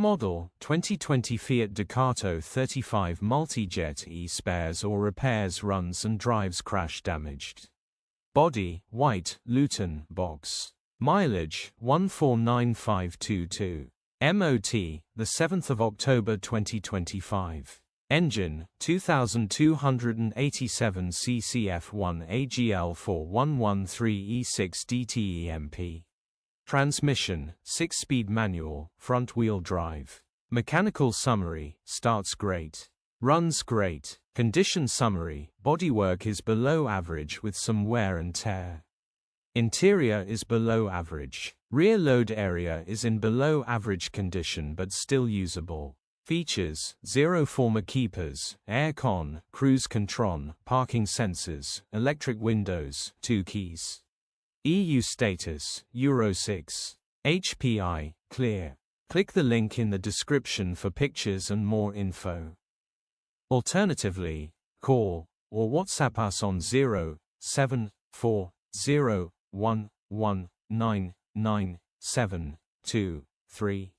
model, 2020 Fiat Ducato 35 Multijet e-spares or repairs, runs and drives crash damaged. Body, white, Luton, box. Mileage, 149522. MOT, the 7th of October 2025. Engine, 2287 cc F1 AGL 4113 E6 DTEMP. Transmission, 6-speed manual, front-wheel drive. Mechanical summary, starts great. Runs great. Condition summary, bodywork is below average with some wear and tear. Interior is below average. Rear load area is in below average condition but still usable. Features: 0 former keepers, aircon, cruise control, parking sensors, electric windows, 2 keys. EU status, Euro 6. HPI, clear. Click the link in the description for pictures and more info. Alternatively, call or WhatsApp us on 07401199723.